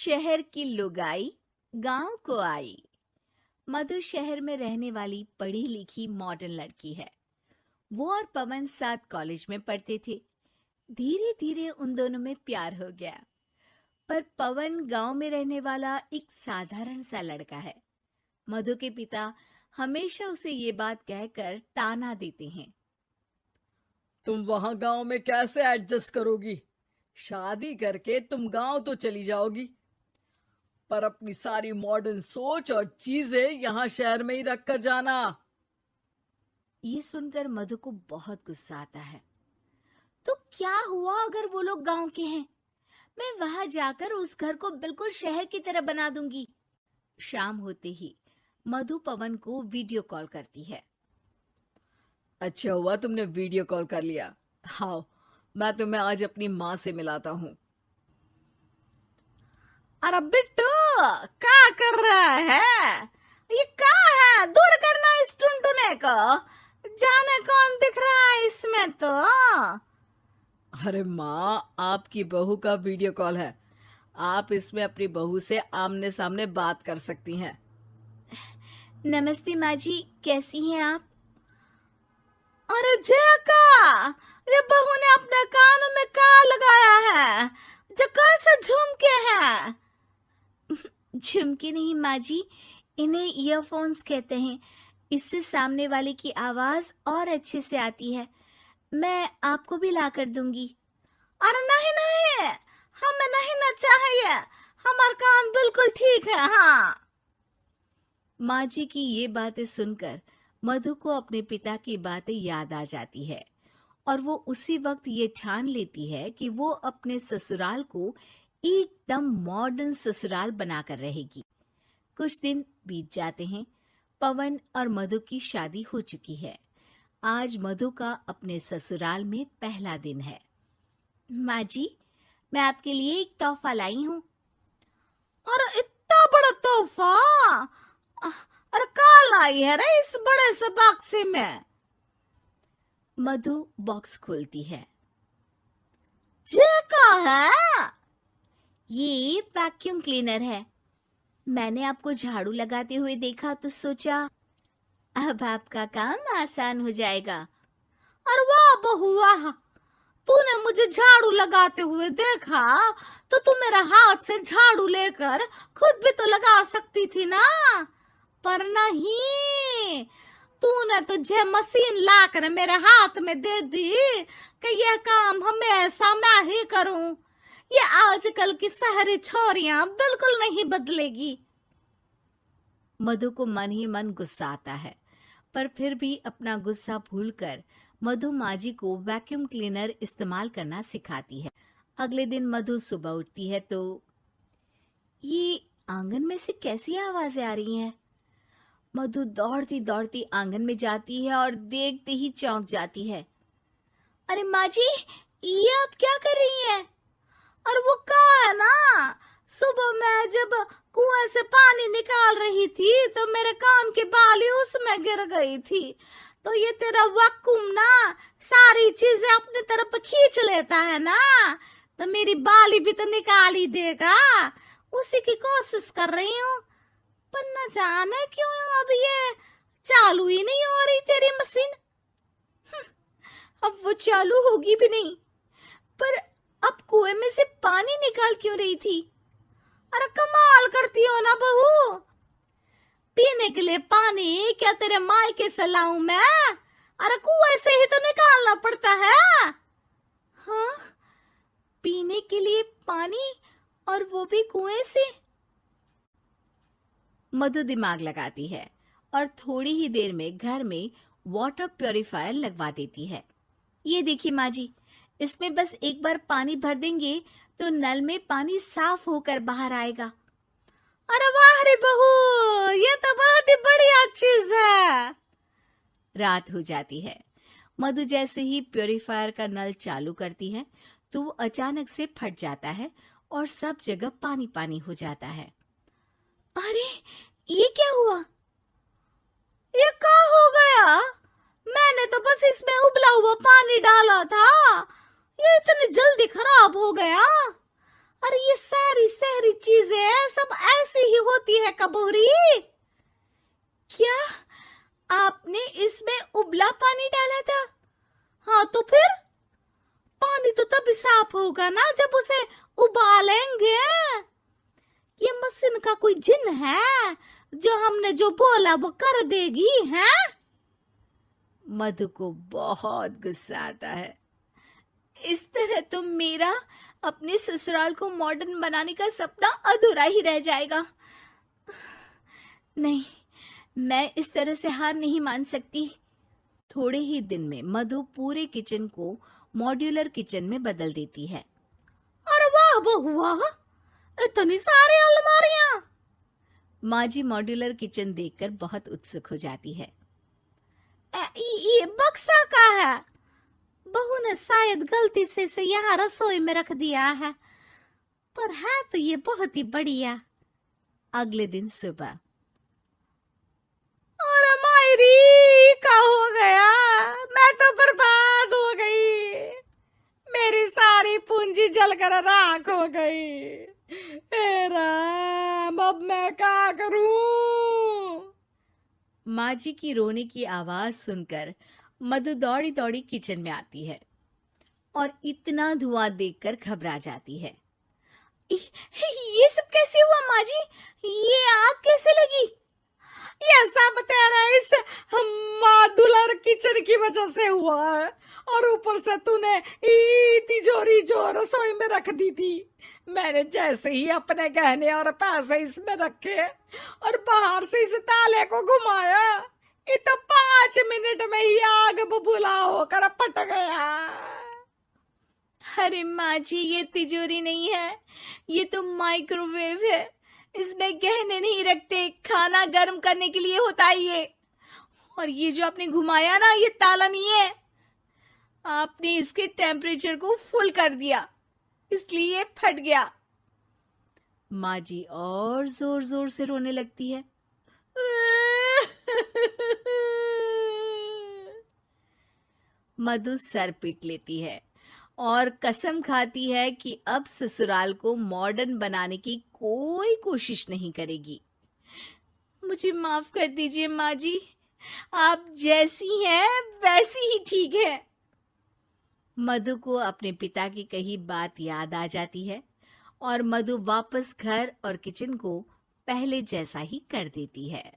शहर की लुगाई गांव को आई। मधु शहर में रहने वाली पढ़ी लिखी मॉडर्न लड़की है। वो और पवन साथ कॉलेज में पढ़ते थे। धीरे धीरे उन दोनों में प्यार हो गया। पर पवन गांव में रहने वाला एक साधारण सा लड़का है। मधु के पिता हमेशा उसे ये बात कहकर ताना देते हैं। तुम वहां गांव में कैसे एडजस्ट करोगी? शादी करके तुम गांव तो चली जाओगी, पर अपनी सारी मॉडर्न सोच और चीजें यहाँ शहर में ही रख कर जाना। ये सुनकर मधु को बहुत गुस्सा आता है। तो क्या हुआ अगर वो लोग गांव के हैं? मैं वहां जाकर उस घर को बिल्कुल शहर की तरह बना दूंगी। शाम होते ही मधु पवन को वीडियो कॉल करती है। अच्छा हुआ तुमने वीडियो कॉल कर लिया। हाँ, मैं तुम्हें आज अपनी माँ से मिलाता हूँ। अरे बिट्टू, क्या कर रहा है? ये क्या है? दूर करना इस टुनटुने को। जाने कौन दिख रहा है इसमें तो। अरे माँ, आपकी बहू का वीडियो कॉल है। आप इसमें अपनी बहू से आमने सामने बात कर सकती हैं। नमस्ते माँ जी, कैसी हैं आप? अरे जका, ये बहू ने अपने कानों में क्या लगाया है? जो कैसे झुमके हैं? झुमके नहीं माँ जी, इन्हें ईयरफोन्स कहते हैं। इससे सामने वाले की आवाज और अच्छे से आती है। मैं आपको भी ला कर दूंगी। अरे नहीं नहीं, हमें नहीं ना चाहिए। हमारा कान बिल्कुल ठीक है। हाँ। माँ जी की ये बातें सुनकर मधु को अपने पिता की बातें याद आ जाती है और वो उसी वक्त ये ठान लेती है कि वो अपने ससुराल को एकदम मॉडर्न ससुराल बनाकर रहेगी। कुछ दिन बीत जाते हैं। पवन और मधु की शादी हो चुकी है। आज मधु का अपने ससुराल में पहला दिन है। माँ जी, मैं आपके लिए एक तोहफा लाई हूँ। अरे इतना बड़ा तोहफा! अरे क्या लाई है रे इस बड़े से बक्से में? मधु बॉक्स खोलती है। ये क्या है? ये वैक्यूम क्लीनर है। मैंने आपको झाड़ू लगाते हुए देखा तो सोचा अब आपका काम आसान हो जाएगा। अरे वाह बहू वाह, तूने मुझे झाड़ू लगाते हुए देखा तो तू मेरा हाथ से झाड़ू लेकर खुद भी तो लगा सकती थी ना। पर नहीं, तूने तुझे मशीन लाकर मेरे हाथ में दे दी कि यह काम हमेशा मैं ही करूं। ये आजकल की शहरी छोरियां बिल्कुल नहीं बदलेगी। मधु को मन ही मन गुस्सा आता है, पर फिर भी अपना गुस्सा भूलकर मधु माजी को वैक्यूम क्लीनर इस्तेमाल करना सिखाती है। अगले दिन मधु सुबह उठती है तो ये आंगन में से कैसी आवाजें आ रही हैं? मधु दौड़ती दौड़ती आंगन में जाती है और देखते ही चौंक जाती है। अरे माँ जी, ये आप क्या कर रही हैं? और वो क्या है ना, सुबह मैं जब कुएं से पानी निकाल रही थी तो मेरे कान की बाली उसमें गिर गई थी। तो ये तेरा वैक्यूम ना सारी चीजें अपनी तरफ खींच लेता है ना, तो मेरी बाली भी तो निकाल ही देगा। उसी की कोशिश कर रही हूँ, पर न जाने क्यों अब ये चालू ही नहीं हो रही तेरी मशीन। अब वो चालू होगी भी नहीं। पर अब कुएं में से पानी निकाल क्यों रही थी? अरे कमाल करती हो ना बहू। पीने के लिए पानी क्या तेरे मायके से लाऊं मैं? अरे कुएं से ही तो निकालना पड़ता है। हाँ, पीने के लिए पानी, और वो भी कुएं से। मधु दिमाग लगाती है और थोड़ी ही देर में घर में वाटर प्यूरिफायर लगवा देती है। ये देखिए माँ जी, इसमें बस एक बार पानी भर देंगे तो नल में पानी साफ होकर बाहर आएगा। अरे वाह रे बहू, ये तो बहुत ही बढ़िया चीज है। रात हो जाती है। मधु जैसे ही प्यूरिफायर का नल चालू करती है तो वो अचानक से फट जाता है और सब जगह पानी पानी हो जाता है। अरे ये क्या हुआ? ये क्या हो गया? मैंने तो बस इसमें उबला हुआ पानी डाला था, ये इतनी जल्दी खराब हो गया। अरे ये सारी शहरी चीजें सब ऐसी ही होती है कबूरी। क्या आपने इसमें उबला पानी डाला था? हाँ तो फिर पानी तो तभी साफ होगा ना जब उसे उबालेंगे। ये मशीन का कोई जिन है जो हमने जो बोला वो कर देगी है? मधु को बहुत गुस्सा आता है। इस तरह तो मेरा अपने ससुराल को मॉडर्न बनाने का सपना अधूरा ही रह जाएगा। नहीं, मैं इस तरह से हार नहीं मान सकती। थोड़े ही दिन में मधु पूरे किचन को मॉड्यूलर किचन में बदल देती है। अरे वाह बहुआ, इतनी सारी अलमारियां! माँ जी मॉड्यूलर किचन देखकर बहुत उत्सुक हो जाती है। ये बक्सा का है। बहू ने शायद गलती से इसे यहाँ रसोई में रख दिया है, पर है तो ये बहुत ही बढ़िया। अगले दिन सुबह, अरे मायरी क्या हो गया? मैं तो बर्बाद हो गई। मेरी सारी पूंजी जलकर राख हो गई। हे राम, अब मैं क्या करूं? माँ जी की रोने की आवाज सुनकर मधु दौड़ी दौड़ी किचन में आती है और इतना धुआं देखकर घबरा जाती है। ये सब कैसे हुआ माँ जी? ये आग कैसे लगी? ये सब तेरा इस मॉड्यूलर किचन की वजह से हुआ है, और ऊपर से तूने तिजोरी जो रसोई में रख दी थी, मैंने जैसे ही अपने गहने और पैसे इसमें रखे और बाहर से इस ताले को घुमाया, ये तो 5 मिनट में ही आग बबूला होकर फट गया। अरे माँ जी, ये तिजोरी नहीं है, ये तो माइक्रोवेव है। इसमें गहने नहीं रखते, खाना गर्म करने के लिए होता है ये। और ये जो आपने घुमाया ना, ये ताला नहीं है, आपने इसके टेम्परेचर को फुल कर दिया, इसलिए ये फट गया। माँ जी और जोर जोर से रोने लगती है। मधु सर पीट लेती है और कसम खाती है कि अब ससुराल को मॉडर्न बनाने की कोई कोशिश नहीं करेगी। मुझे माफ कर दीजिए माँ जी, आप जैसी हैं वैसी ही ठीक है। मधु को अपने पिता की कही बात याद आ जाती है और मधु वापस घर और किचन को पहले जैसा ही कर देती है।